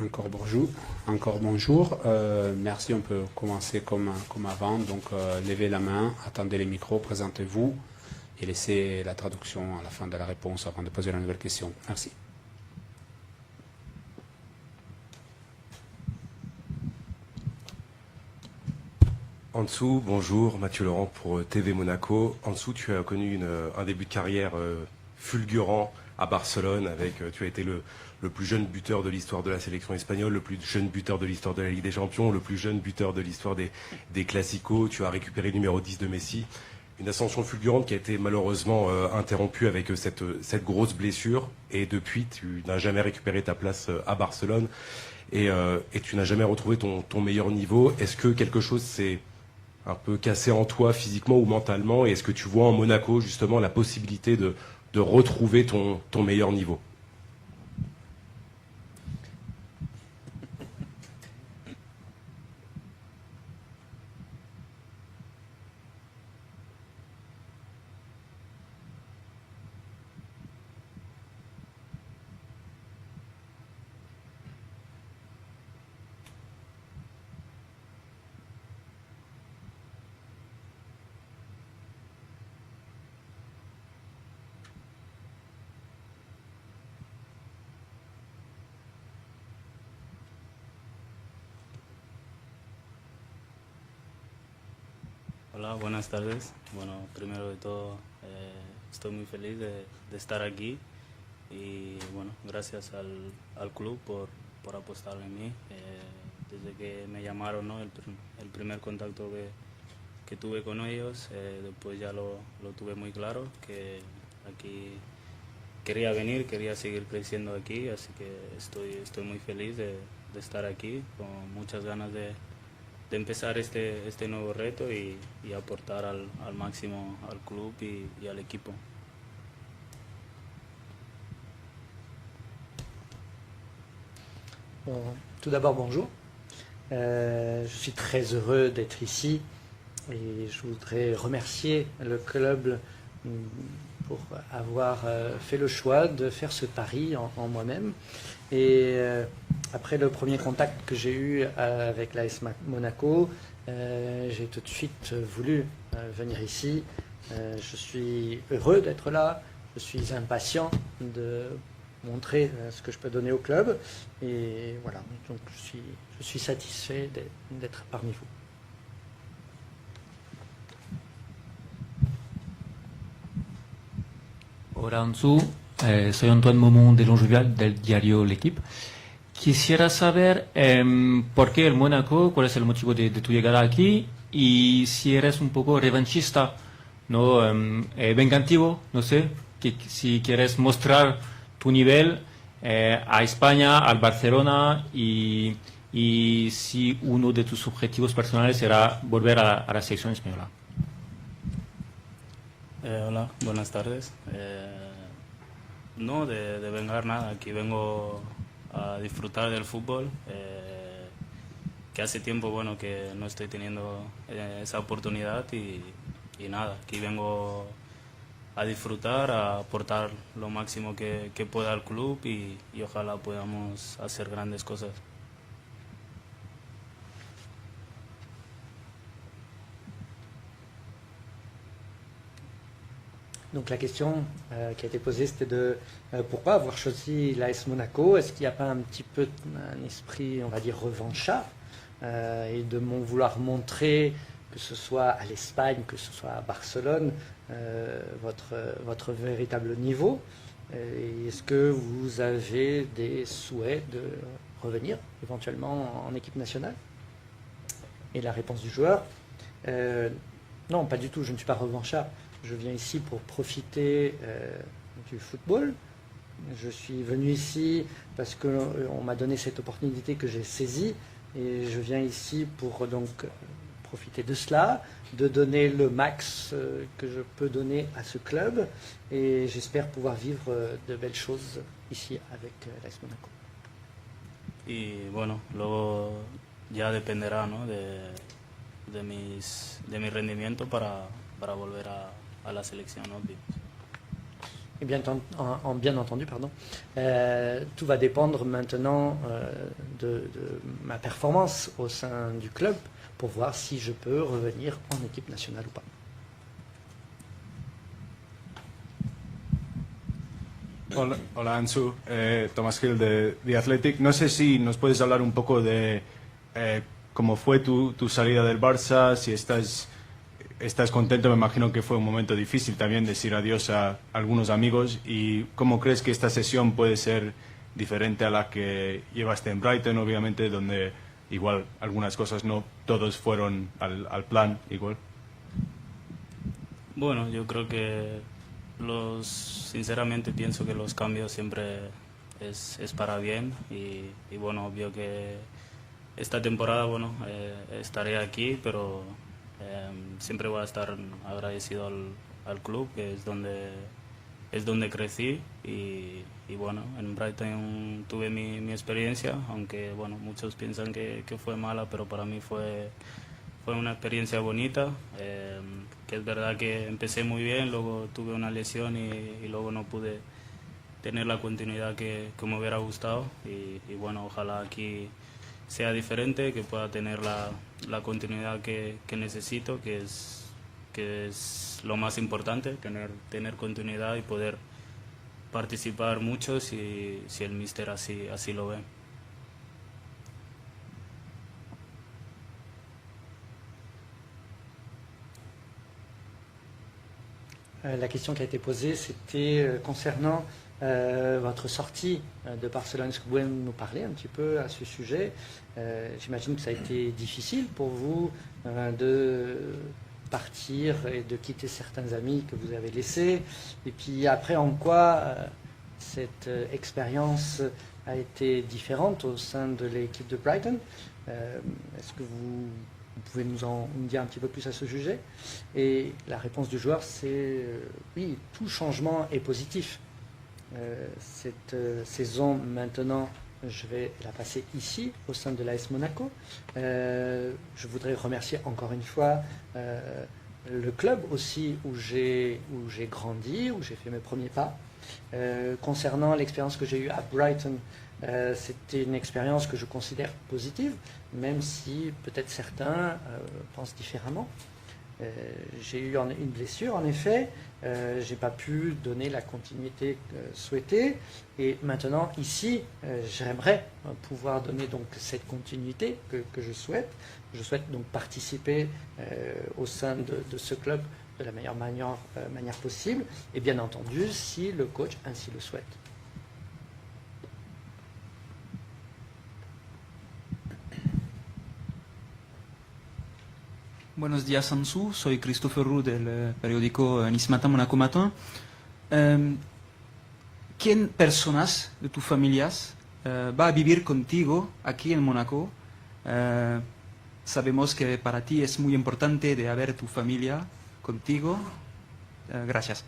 Encore bonjour. Encore bonjour. Merci, on peut commencer comme avant. Donc, levez la main, attendez les micros, présentez-vous et laissez la traduction à la fin de la réponse avant de poser la nouvelle question. Merci. En dessous, bonjour, Mathieu Laurent pour TV Monaco. En dessous, tu as connu un début de carrière fulgurant à Barcelone. Tu as été le plus jeune buteur de l'histoire de la sélection espagnole, le plus jeune buteur de l'histoire de la Ligue des Champions, le plus jeune buteur de l'histoire des Classicos. Tu as récupéré le numéro 10 de Messi. Une ascension fulgurante qui a été malheureusement interrompue avec cette grosse blessure. Et depuis, tu n'as jamais récupéré ta place à Barcelone. Et tu n'as jamais retrouvé ton meilleur niveau. Est-ce que quelque chose s'est un peu cassé en toi physiquement ou mentalement, et est-ce que tu vois en Monaco justement la possibilité de retrouver ton meilleur niveau? Hola, buenas tardes. Bueno, primero de todo, estoy muy feliz de estar aquí y bueno, gracias al club por apostar en mí. Desde que me llamaron, ¿no? el primer contacto que tuve con ellos, después ya lo tuve muy claro, que aquí quería venir, quería seguir creciendo aquí, así que estoy muy feliz de estar aquí, con muchas ganas de empezar este nuevo reto y aportar al máximo al club y al equipo. Bon, tout d'abord, bonjour. Je suis très heureux d'être ici et je voudrais remercier le club pour avoir fait le choix de faire ce pari en moi-même. Et après le premier contact que j'ai eu avec l'AS Monaco, j'ai tout de suite voulu venir ici. Je suis heureux d'être là, je suis impatient de montrer ce que je peux donner au club. Et voilà, donc je suis satisfait d'être parmi vous. Hola Ansu, soy Antoine Momón de Longjuvial del diario L'Equipe. Quisiera saber por qué el Mónaco, cuál es el motivo de tu llegada aquí y si eres un poco revanchista, ¿no? Vengativo, no sé, si quieres mostrar tu nivel a España, al Barcelona y si uno de tus objetivos personales será volver a la selección española. Hola, buenas tardes. No, de vengar nada, aquí vengo a disfrutar del fútbol, que hace tiempo bueno que no estoy teniendo esa oportunidad y nada, aquí vengo a disfrutar, a aportar lo máximo que pueda al club y ojalá podamos hacer grandes cosas. Donc la question qui a été posée, c'était de pourquoi avoir choisi l'AS Monaco. Est-ce qu'il n'y a pas un petit peu un esprit, on va dire, revanchard et de vouloir montrer, que ce soit à l'Espagne, que ce soit à Barcelone, votre véritable niveau. Est-ce que vous avez des souhaits de revenir éventuellement en équipe nationale? Et la réponse du joueur, non, pas du tout, je ne suis pas revanchard. Je viens ici pour profiter du football. Je suis venu ici parce qu'on m'a donné cette opportunité que j'ai saisie. Et je viens ici pour donc profiter de cela, de donner le max que je peux donner à ce club. Et j'espère pouvoir vivre de belles choses ici avec l'AS Monaco. Y bueno, luego ya dependerá, ¿no? de mi rendimiento para volver a la selección, ¿no? Et bien, bien entendu, pardon, tout va dépendre maintenant de ma performance au sein du club pour voir si je peux revenir en équipe nationale ou pas. Hola Ansu, Tomás Gil de The Athletic. No sé si nos puedes hablar un poco de cómo fue tu salida del Barça, si estás contento. Me imagino que fue un momento difícil también decir adiós a algunos amigos, y cómo crees que esta sesión puede ser diferente a la que llevaste en Brighton, obviamente, donde igual algunas cosas no todos fueron al plan igual. Bueno, yo creo que sinceramente pienso que los cambios siempre es para bien, y bueno, obvio que esta temporada, bueno, estaré aquí, pero siempre voy a estar agradecido al club, que es donde crecí, y bueno, en Brighton tuve mi experiencia, aunque bueno, muchos piensan que fue mala, pero para mí fue una experiencia bonita, que es verdad que empecé muy bien, luego tuve una lesión y luego no pude tener la continuidad que me hubiera gustado, y bueno, ojalá aquí sea diferente, que pueda tener la continuidad que necesito, que es lo más importante, tener continuidad y poder participar mucho si el míster así lo ve. La question qui a été posée, c'était concernant votre sortie de Barcelone. Est-ce que vous pouvez nous parler un petit peu à ce sujet? J'imagine que ça a été difficile pour vous de partir et de quitter certains amis que vous avez laissés. Et puis après, en quoi cette expérience a été différente au sein de l'équipe de Brighton? Est-ce que vous pouvez nous dire un petit peu plus à ce sujet? Et la réponse du joueur, c'est oui, tout changement est positif. Cette saison, maintenant, je vais la passer ici, au sein de l'AS Monaco. Je voudrais remercier encore une fois le club aussi où j'ai grandi, où j'ai fait mes premiers pas. Concernant l'expérience que j'ai eue à Brighton, c'était une expérience que je considère positive, même si peut-être certains pensent différemment. J'ai eu une blessure, en effet, j'ai pas pu donner la continuité souhaitée, et maintenant ici, j'aimerais pouvoir donner donc cette continuité que je souhaite. Je souhaite donc participer au sein de ce club de la meilleure manière possible, et bien entendu si le coach ainsi le souhaite. Buenos días, Ansu. Soy Christopher Roux del periódico Nice Matin, Monaco Matin. ¿Quién personas de tus familias va a vivir contigo aquí en Mónaco? Sabemos que para ti es muy importante de haber tu familia contigo. Gracias.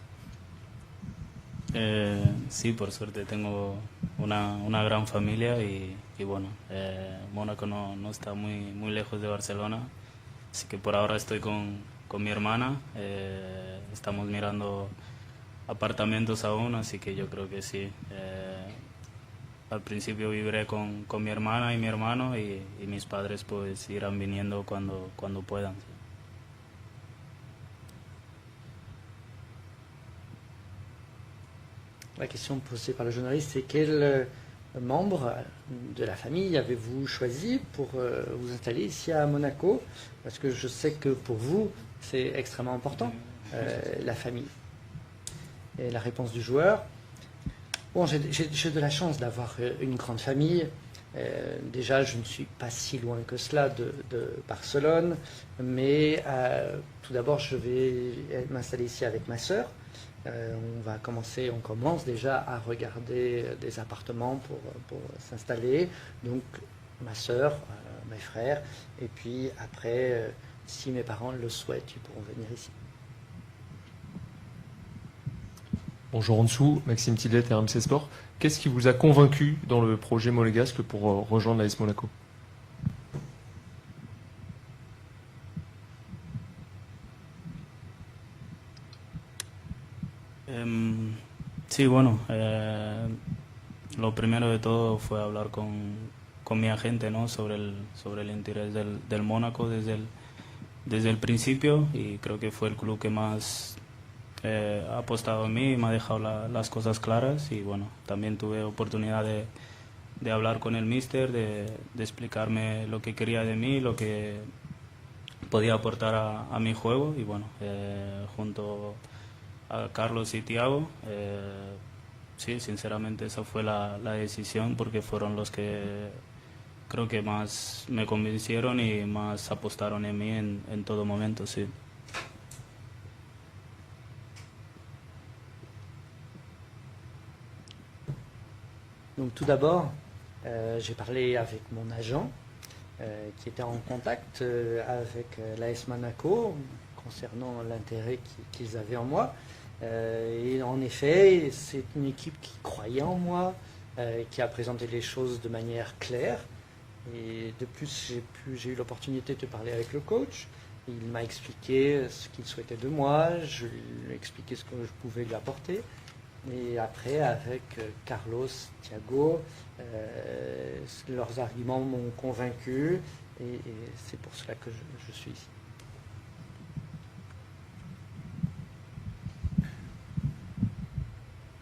Sí, por suerte tengo una gran familia, y bueno, Mónaco no está muy lejos de Barcelona. Así que por ahora estoy con mi hermana, estamos mirando apartamentos aún, así que yo creo que sí. Al principio viviré con mi hermana y mi hermano, y mis padres pues irán viniendo cuando puedan. Sí. La question posée par le journaliste, c'est quel membre de la famille avez-vous choisi pour vous installer ici à Monaco? Parce que je sais que pour vous, c'est extrêmement important, la famille. Et la réponse du joueur, bon, j'ai de la chance d'avoir une grande famille. Déjà, je ne suis pas si loin que cela de Barcelone, mais tout d'abord, je vais m'installer ici avec ma sœur. On commence déjà à regarder des appartements pour s'installer. Donc ma sœur, mes frères, et puis après, si mes parents le souhaitent, ils pourront venir ici. Bonjour Ansu, Maxime Tillet, RMC Sport. Qu'est-ce qui vous a convaincu dans le projet monégasque pour rejoindre l'AS Monaco? Sí, bueno, lo primero de todo fue hablar con mi agente, ¿no? sobre el interés del Mónaco desde el principio, y creo que fue el club que más ha apostado en mí y me ha dejado las cosas claras. Y bueno, también tuve oportunidad de hablar con el míster, de explicarme lo que quería de mí, lo que podía aportar a mi juego. Y bueno, junto a Carlos y Thiago, sí, sinceramente esa fue la decisión, porque fueron los que creo que más me convencieron y más apostaron en mí en todo momento, sí. Donc tout d'abord, j'ai parlé avec mon agent qui était en contact avec l'AS Monaco concernant l'intérêt qu'ils avaient en moi. Et en effet, c'est une équipe qui croyait en moi, qui a présenté les choses de manière claire. Et de plus, j'ai eu l'opportunité de parler avec le coach. Il m'a expliqué ce qu'il souhaitait de moi, je lui ai expliqué ce que je pouvais lui apporter. Et après, avec Carlos, Thiago, leurs arguments m'ont convaincu, et c'est pour cela que je suis ici.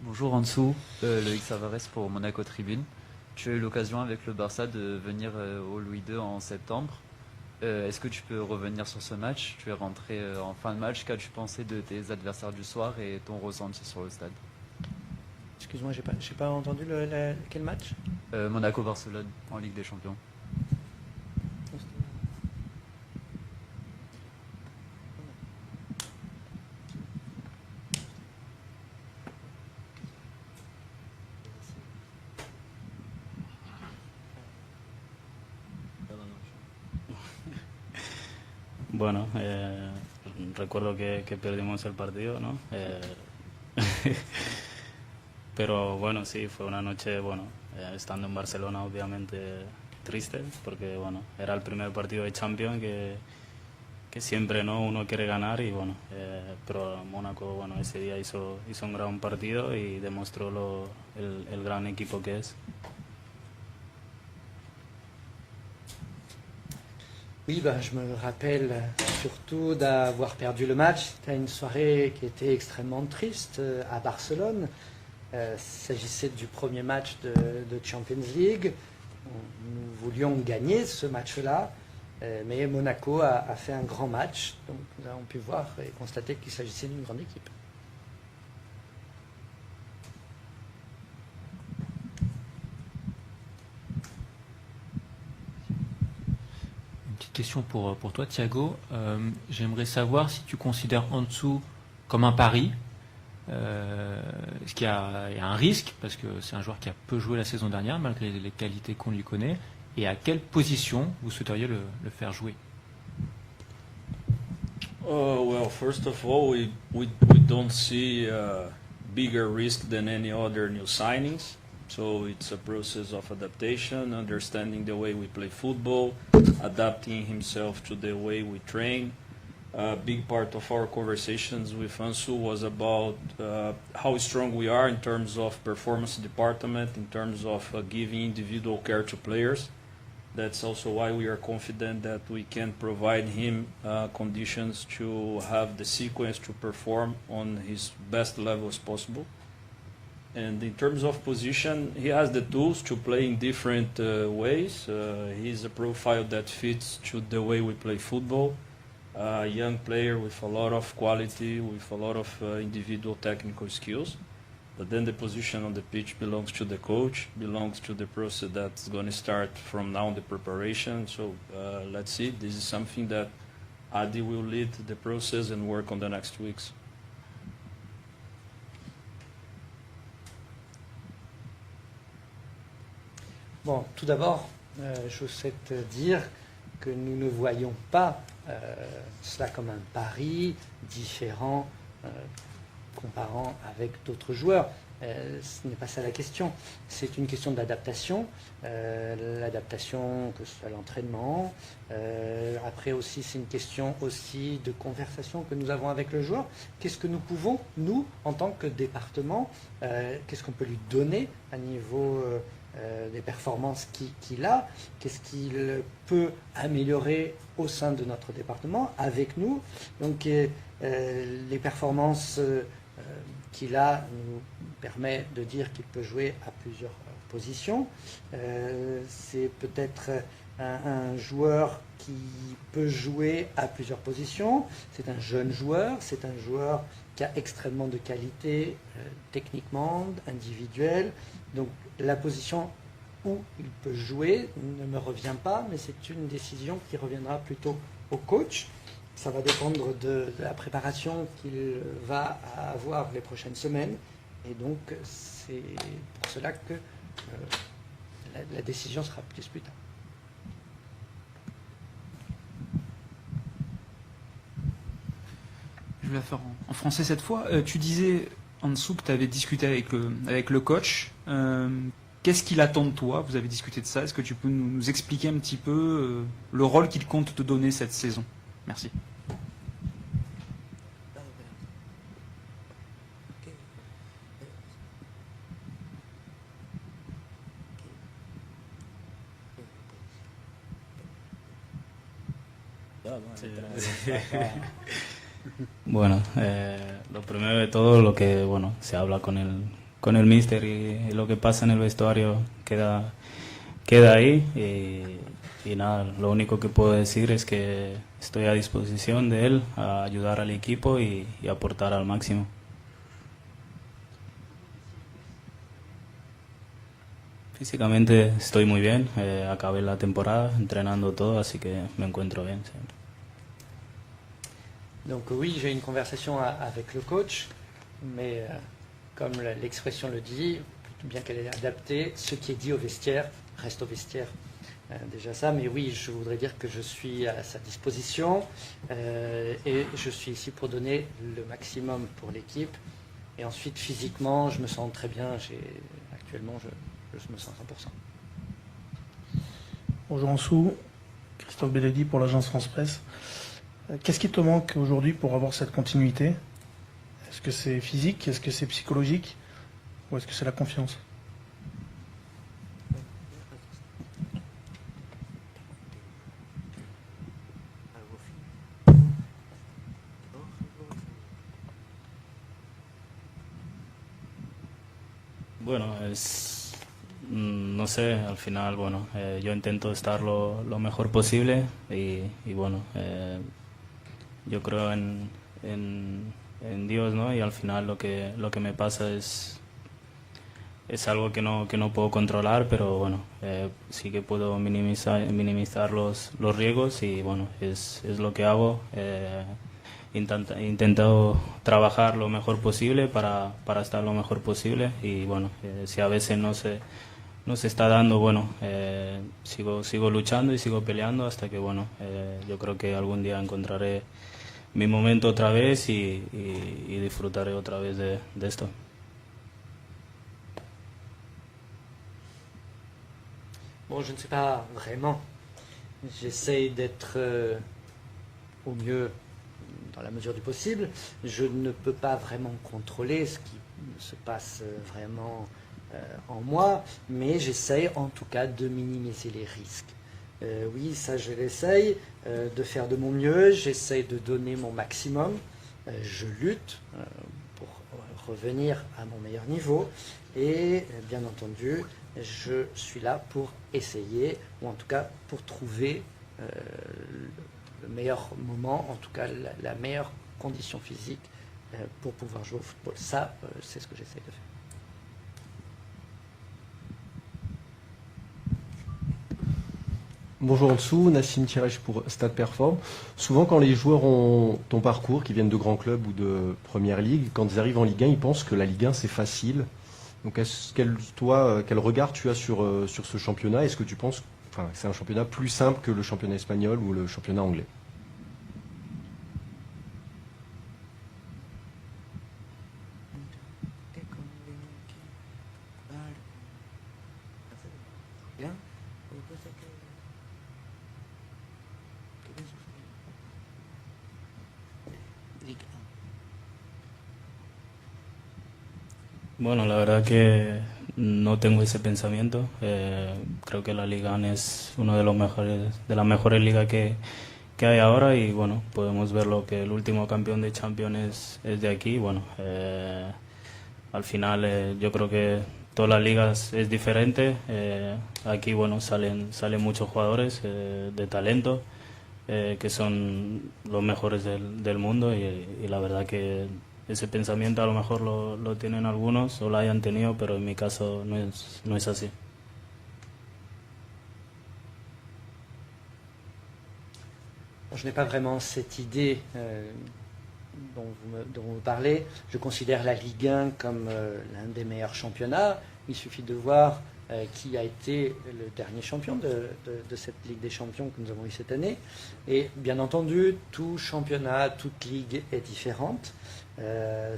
Bonjour Ansou, Loïc Savares pour Monaco Tribune. Tu as eu l'occasion avec le Barça de venir au Louis II en septembre. Est-ce que tu peux revenir sur ce match? Tu es rentré en fin de match. Qu'as-tu pensé de tes adversaires du soir et ton ressenti sur le stade? Excuse-moi, j'ai pas entendu quel match? Monaco-Barcelone en Ligue des Champions. Bueno, recuerdo que perdimos el partido, ¿no? Pero bueno, sí, fue una noche, bueno, estando en Barcelona obviamente triste, porque bueno, era el primer partido de Champions que siempre, ¿no?, uno quiere ganar. Y bueno, pero Mónaco, bueno, ese día hizo un gran partido y demostró el gran equipo que es. Oui, je me rappelle surtout d'avoir perdu le match. C'était une soirée qui était extrêmement triste à Barcelone. Il s'agissait du premier match de Champions League. Nous voulions gagner ce match-là, mais Monaco a fait un grand match. Donc nous avons pu voir et constater qu'il s'agissait d'une grande équipe. Question pour toi, Thiago. J'aimerais savoir si tu considères Ansou comme un pari. Est-ce qu'il y a un risque, parce que c'est un joueur qui a peu joué la saison dernière, malgré les qualités qu'on lui connaît, et à quelle position vous souhaiteriez le faire jouer? Well, first of all, we don't see bigger risk than any other new signings. So it's a process of adaptation, understanding the way we play football, adapting himself to the way we train. A big part of our conversations with Ansu was about how strong we are in terms of performance department, in terms of giving individual care to players. That's also why we are confident that we can provide him conditions to have the sequence to perform on his best level as possible. And in terms of position, he has the tools to play in different ways. He's a profile that fits to the way we play football. A young player with a lot of quality, with a lot of individual technical skills. But then the position on the pitch belongs to the coach, belongs to the process that's going to start from now, the preparation. So let's see. This is something that Adi will lead the process and work on the next weeks. Bon, tout d'abord, je souhaite dire que nous ne voyons pas cela comme un pari différent comparant avec d'autres joueurs. Ce n'est pas ça la question. C'est une question d'adaptation. L'adaptation, que ce soit l'entraînement. Après aussi, c'est une question aussi de conversation que nous avons avec le joueur. Qu'est-ce que nous pouvons, nous, en tant que département, qu'est-ce qu'on peut lui donner à niveau des performances qu'il a, qu'est-ce qu'il peut améliorer au sein de notre département avec nous. Donc les performances qu'il a nous permet de dire qu'il peut jouer à plusieurs positions. C'est peut-être un joueur qui peut jouer à plusieurs positions. C'est un jeune joueur, c'est un joueur qui a extrêmement de qualité techniquement, individuelle. Donc la position où il peut jouer ne me revient pas, mais c'est une décision qui reviendra plutôt au coach. Ça va dépendre de la préparation qu'il va avoir les prochaines semaines. Et donc c'est pour cela que la décision sera plus tard. Je vais la faire en français cette fois. Tu disais, en dessous, que tu avais discuté avec le coach. Qu'est-ce qu'il attend de toi? Vous avez discuté de ça. Est-ce que tu peux nous expliquer un petit peu le rôle qu'il compte te donner cette saison? Merci. Bueno, lo primero de todo, lo que bueno se habla con el míster y lo que pasa en el vestuario queda ahí y nada, lo único que puedo decir es que estoy a disposición de él a ayudar al equipo y aportar al máximo. Físicamente estoy muy bien, acabé la temporada entrenando todo, así que me encuentro bien siempre. Donc oui, j'ai une conversation avec le coach, mais comme l'expression le dit, bien qu'elle est adaptée, ce qui est dit au vestiaire reste au vestiaire. Déjà ça, mais oui, je voudrais dire que je suis à sa disposition et je suis ici pour donner le maximum pour l'équipe. Et ensuite, physiquement, je me sens très bien. Actuellement, je me sens 100%. Bonjour Ansou, Christophe Belledi pour l'agence France Presse. Qu'est-ce qui te manque aujourd'hui pour avoir cette continuité? Est-ce que c'est physique? Est-ce que c'est psychologique? Ou est-ce que c'est la confiance? Bueno, no sé, al final, bueno, yo intento estar lo mejor posible y bueno, yo creo en Dios, ¿no? Y al final lo que me pasa es algo que no puedo controlar, pero bueno, sí que puedo minimizar los riesgos y bueno, es lo que hago. Intento trabajar lo mejor posible para estar lo mejor posible y bueno, si a veces no se está dando, bueno, sigo luchando y sigo peleando hasta que bueno, yo creo que algún día encontraré mi momento otra vez y disfrutaré otra vez de esto. Bon, je ne sais pas vraiment. J'essaye d'être au mieux dans la mesure du possible. Je ne peux pas vraiment contrôler ce qui se passe vraiment en moi, mais j'essaye en tout cas de minimiser les risques. Oui, ça je l'essaye, de faire de mon mieux, j'essaye de donner mon maximum, je lutte pour revenir à mon meilleur niveau et bien entendu je suis là pour essayer, ou en tout cas pour trouver le meilleur moment, en tout cas la meilleure condition physique pour pouvoir jouer au football. Ça, c'est ce que j'essaie de faire. Bonjour en dessous, Nassim Tirèche pour Stade Perform. Souvent quand les joueurs ont ton parcours, qui viennent de grands clubs ou de Première Ligue, quand ils arrivent en Ligue 1, ils pensent que la Ligue 1 c'est facile. Donc quel regard tu as sur ce championnat? Est-ce que tu penses que c'est un championnat plus simple que le championnat espagnol ou le championnat anglais? Bueno, la verdad que no tengo ese pensamiento. Creo que la Liga es uno de los mejores, de las mejores ligas que hay ahora y bueno, podemos ver lo que el último campeón de Champions es de aquí. Bueno, al final yo creo que todas las ligas es diferente. Aquí bueno salen muchos jugadores de talento que son los mejores del mundo y la verdad que ese pensamiento a lo mejor lo tienen algunos o lo hayan tenido, pero en mi caso no es así. Je n'ai pas vraiment cette idée dont vous me parlez. Je considère la Ligue 1 comme l'un des meilleurs championnats. Il suffit de voir qui a été le dernier champion de cette Ligue des Champions que nous avons eu cette année. Et bien entendu, tout championnat, toute ligue est différente.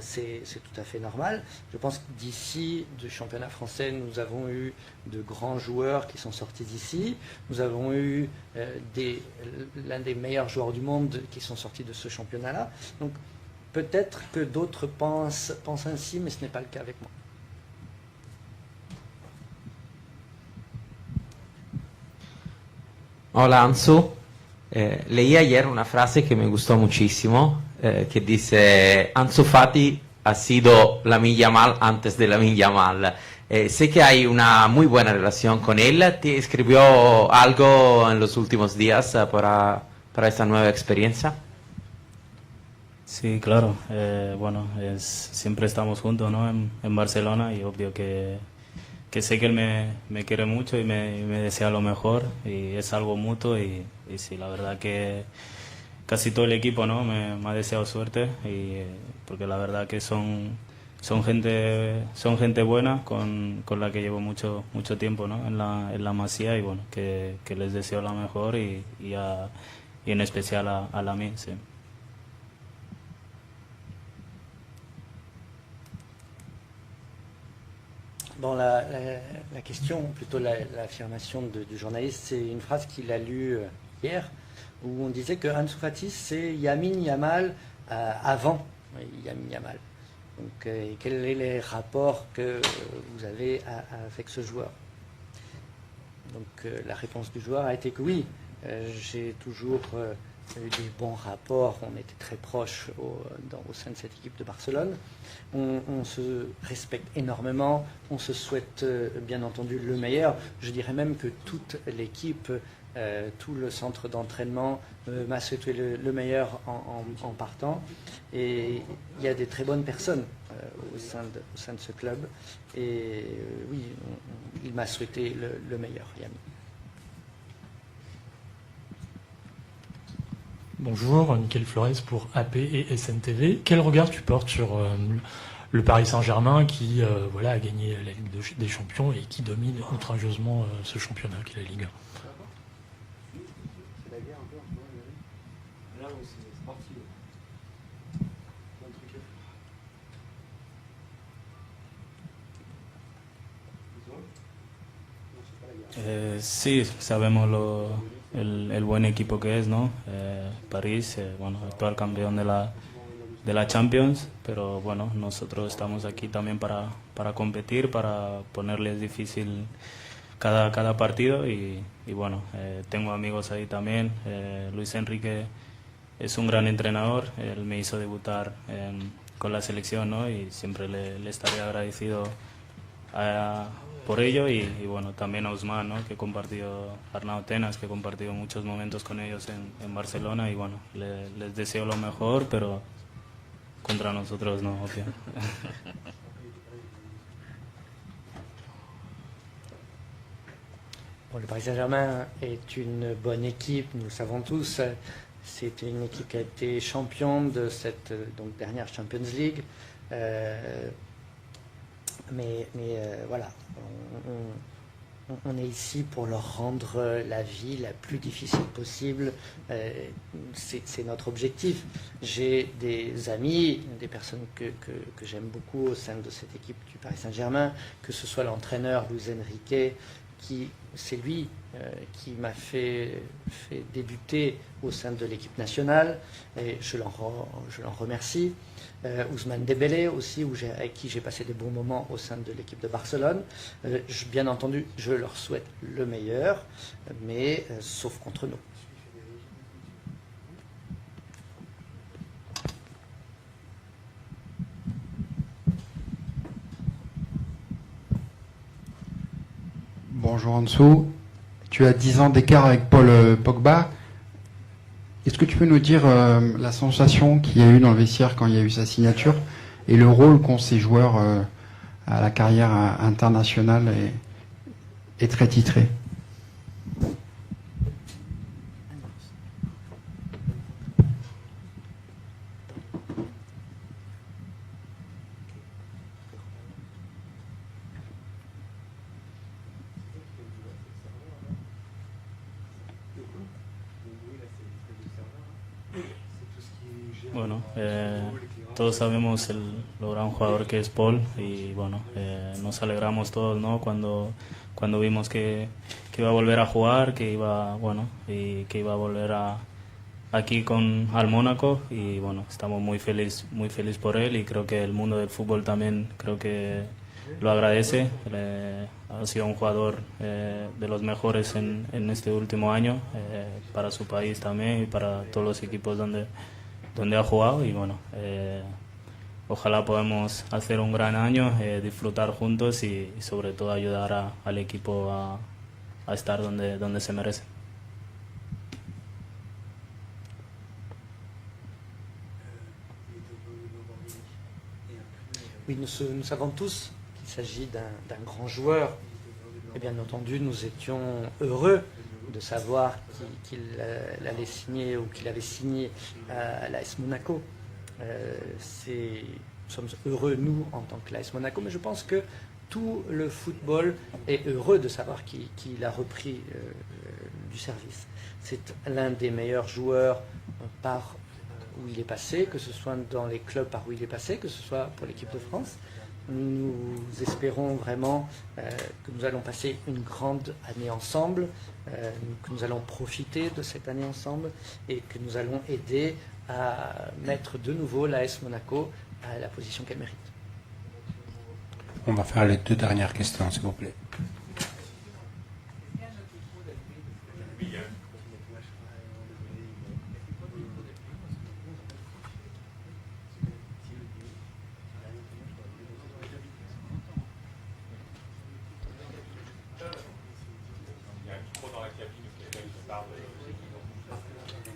C'est tout à fait normal. Je pense que d'ici, du championnat français, nous avons eu de grands joueurs qui sont sortis d'ici. Nous avons eu l'un des meilleurs joueurs du monde qui sont sortis de ce championnat-là. Donc peut-être que d'autres pensent ainsi, mais ce n'est pas le cas avec moi. Hola Ansu, leí ayer una frase que me gustó muchísimo, que dice Ansu Fati ha sido Lamine Yamal antes de Lamine Yamal. Sé que hay una muy buena relación con él. ¿Te escribió algo en los últimos días para esta nueva experiencia? Sí, claro. Bueno, siempre estamos juntos, ¿no? en Barcelona y obvio que sé que él me quiere mucho y me desea lo mejor y es algo mutuo y sí, la verdad que casi todo el equipo, ¿no? me ha deseado suerte y porque la verdad que son gente buena con la que llevo mucho tiempo, ¿no? en la Masía y bueno, que les deseo lo mejor y en especial a Lamine, sí. Bon, la question, plutôt l'affirmation du journaliste, c'est une phrase qu'il a lue hier, où on disait que Ansu Fati, c'est Lamine Yamal avant Lamine Yamal. Donc, quels sont les rapports que vous avez avec ce joueur? Donc, la réponse du joueur a été que oui, j'ai toujours eu des bons rapports, on était très proches au sein de cette équipe de Barcelone. On se respecte énormément, on se souhaite bien entendu le meilleur. Je dirais même que toute l'équipe, tout le centre d'entraînement m'a souhaité le meilleur en partant. Et il y a des très bonnes personnes au sein de ce club. Et oui, il m'a souhaité le meilleur, Yami. Bonjour, Nickel Flores pour AP et SNTV. Quel regard tu portes sur le Paris Saint-Germain qui voilà, a gagné la Ligue des Champions et qui domine outrageusement ce championnat qu'est la Ligue 1? Sí, sabemos el buen equipo que es, ¿no? París, bueno, actual campeón de la Champions, pero bueno, nosotros estamos aquí también para competir, para ponerles difícil cada partido y bueno, tengo amigos ahí también. Luis Enrique es un gran entrenador, él me hizo debutar con la selección, ¿no? Y siempre le estaré agradecido por ello y bueno, también a Ousmane, ¿no? Que he compartido, Arnau Tenas, que he compartido muchos momentos con ellos en Barcelona y bueno, les deseo lo mejor, pero contra nosotros no, obvio. Bon, le Paris Saint-Germain est une bonne équipe, nous le savons tous. C'est une équipe qui a été championne de cette dernière Champions League. Mais voilà, on est ici pour leur rendre la vie la plus difficile possible. C'est notre objectif. J'ai des amis, des personnes que j'aime beaucoup au sein de cette équipe du Paris Saint-Germain, que ce soit l'entraîneur Luis Enrique, c'est lui qui m'a fait débuter au sein de l'équipe nationale, et je l'en remercie. Ousmane Dembélé aussi, avec qui j'ai passé des bons moments au sein de l'équipe de Barcelone. Bien entendu, je leur souhaite le meilleur, mais sauf contre nous. Bonjour Ansou, tu as 10 ans d'écart avec Paul Pogba. Est-ce que tu peux nous dire la sensation qu'il y a eu dans le vestiaire quand il y a eu sa signature et le rôle qu'ont ces joueurs à la carrière internationale et très titrée? Bueno, todos sabemos lo gran jugador que es Paul y bueno, nos alegramos todos, ¿no? Cuando vimos que iba a volver a jugar, que iba a volver aquí al Mónaco y bueno, estamos muy feliz por él y creo que el mundo del fútbol también creo que lo agradece. Ha sido un jugador de los mejores en este último año para su país también y para todos los equipos donde ha jugado y bueno, ojalá podamos hacer un gran año, disfrutar juntos y sobre todo ayudar al equipo a estar donde se merece. Oui, nous savons tous qu'il s'agit d'un grand joueur et bien entendu nous étions heureux de savoir qu'il allait signer ou qu'il avait signé à l'AS Monaco. Nous sommes heureux, nous, en tant que l'AS Monaco, mais je pense que tout le football est heureux de savoir qu'il a repris du service. C'est l'un des meilleurs joueurs par où il est passé, que ce soit dans les clubs par où il est passé, que ce soit pour l'équipe de France. Nous espérons vraiment que nous allons passer une grande année ensemble, que nous allons profiter de cette année ensemble et que nous allons aider à mettre de nouveau l'AS Monaco à la position qu'elle mérite. On va faire les 2 dernières questions, s'il vous plaît.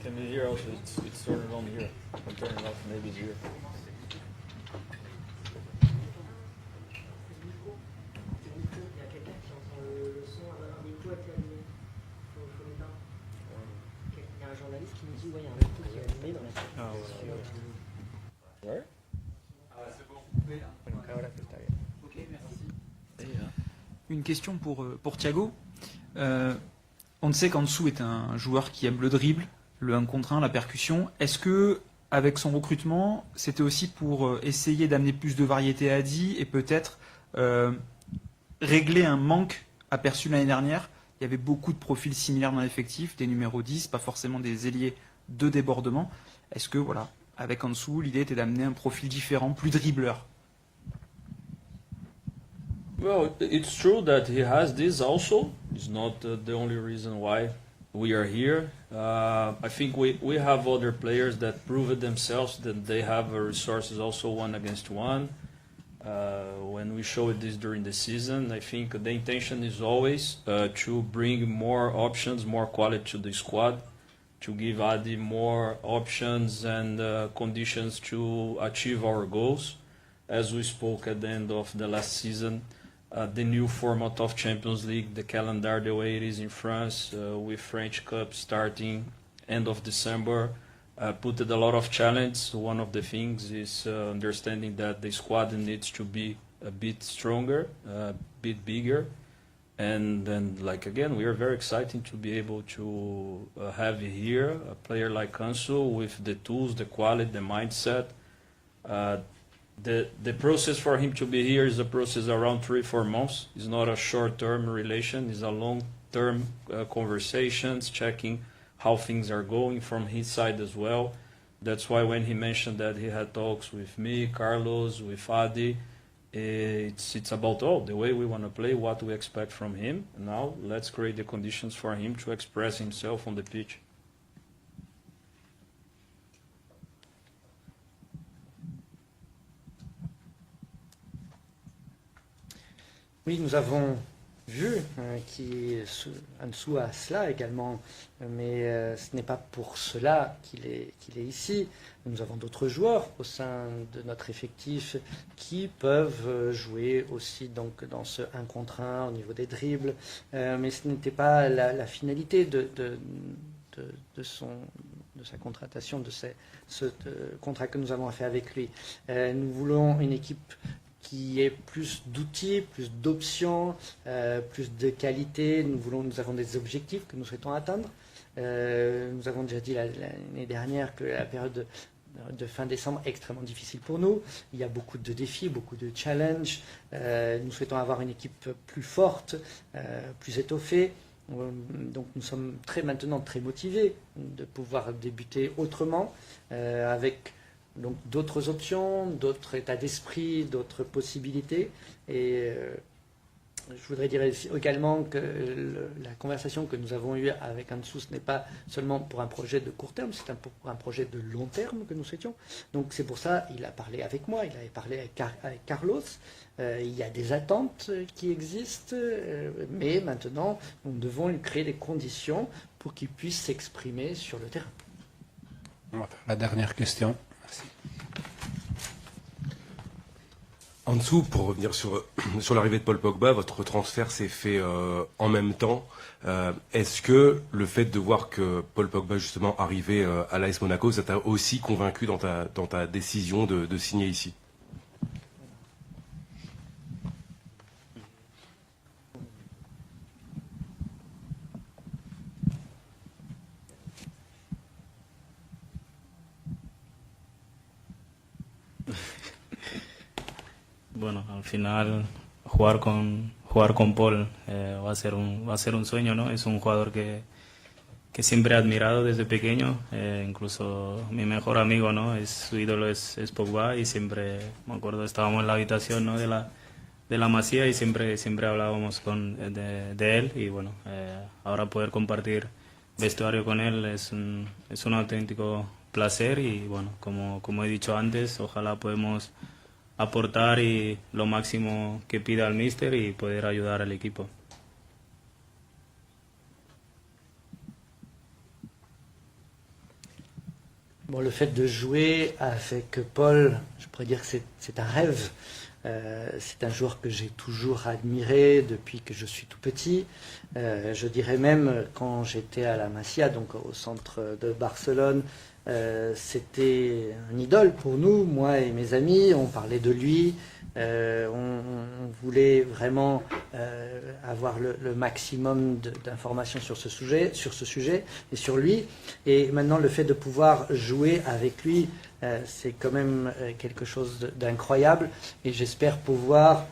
Can you hear also? It's turned on here. I'm turning it off, maybe it's here. Where? Une question pour Thiago. On sait qu'Ansu est un joueur qui aime le dribble, le 1 contre 1, la percussion. Est-ce que, avec son recrutement, c'était aussi pour essayer d'amener plus de variété à Adi et peut-être régler un manque aperçu l'année dernière? Il y avait beaucoup de profils similaires dans l'effectif, des numéros 10, pas forcément des ailiers de débordement. Est-ce que, voilà, avec Ansu, l'idée était d'amener un profil différent, plus dribbleur? Well, it's true that he has this also. It's not the only reason why we are here. I think we have other players that proved themselves that they have resources also 1-against-1. When we showed this during the season, I think the intention is always to bring more options, more quality to the squad, to give Adi more options and conditions to achieve our goals. As we spoke at the end of the last season, the new format of Champions League, the calendar the way it is in France, with French Cup starting end of December, put a lot of challenge. One of the things is understanding that the squad needs to be a bit stronger, a bit bigger. And then, like again, we are very excited to be able to have here a player like Ansu with the tools, the quality, the mindset, the process for him to be here is a process around 3-4 months. It's not a short-term relation. It's a long-term conversations, checking how things are going from his side as well. That's why when he mentioned that he had talks with me, Carlos, with Adi, it's about the way we want to play, what we expect from him. Now let's create the conditions for him to express himself on the pitch. Oui, nous avons vu Ansu a cela également, mais ce n'est pas pour cela qu'il est ici. Nous avons d'autres joueurs au sein de notre effectif qui peuvent jouer aussi donc dans ce 1 contre 1 au niveau des dribbles, mais ce n'était pas la finalité de sa contratation, de ce contrat que nous avons fait avec lui. Nous voulons une équipe qui ait plus d'outils, plus d'options, plus de qualité. Nous avons des objectifs que nous souhaitons atteindre. Nous avons déjà dit l'année dernière que la période de fin décembre est extrêmement difficile pour nous. Il y a beaucoup de défis, beaucoup de challenges. Nous souhaitons avoir une équipe plus forte, plus étoffée. Donc nous sommes maintenant très motivés de pouvoir débuter autrement, avec donc d'autres options, d'autres états d'esprit, d'autres possibilités. Et je voudrais dire également que la conversation que nous avons eue avec Ansu, ce n'est pas seulement pour un projet de court terme, c'est pour un projet de long terme que nous souhaitions. Donc c'est pour ça qu'il a parlé avec moi, il avait parlé avec Carlos. Il y a des attentes qui existent, mais maintenant nous devons lui créer des conditions pour qu'il puisse s'exprimer sur le terrain. La dernière question. Merci. En dessous, pour revenir sur l'arrivée de Paul Pogba, votre transfert s'est fait en même temps. Est-ce que le fait de voir que Paul Pogba justement arrivait à l'AS Monaco, ça t'a aussi convaincu dans ta décision de signer ici? Bueno, al final jugar con Paul va a ser un sueño, ¿no? Es un jugador que siempre he admirado desde pequeño, incluso mi mejor amigo, ¿no? Su ídolo es Pogba, y siempre, me acuerdo, estábamos en la habitación, ¿no? de la Masía, y siempre hablábamos de él, y bueno, ahora poder compartir vestuario con él es un auténtico placer, y bueno, como he dicho antes, ojalá podemos aportar y lo máximo que pida el míster y poder ayudar al equipo. Bon, le fait de jouer avec Paul, je pourrais dire que c'est un rêve. C'est un joueur que j'ai toujours admiré depuis que je suis tout petit. Je dirais même quand j'étais à la Masia, donc au centre de Barcelone, c'était un idole pour nous, moi et mes amis. On parlait de lui, on voulait vraiment avoir le maximum d'informations sur ce sujet et sur lui. Et maintenant, le fait de pouvoir jouer avec lui, c'est quand même quelque chose d'incroyable, et j'espère pouvoir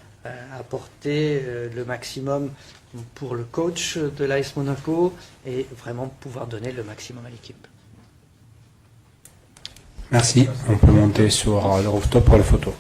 apporter le maximum pour le coach de l'AS Monaco et vraiment pouvoir donner le maximum à l'équipe. Merci. On peut monter sur le rooftop pour les photos.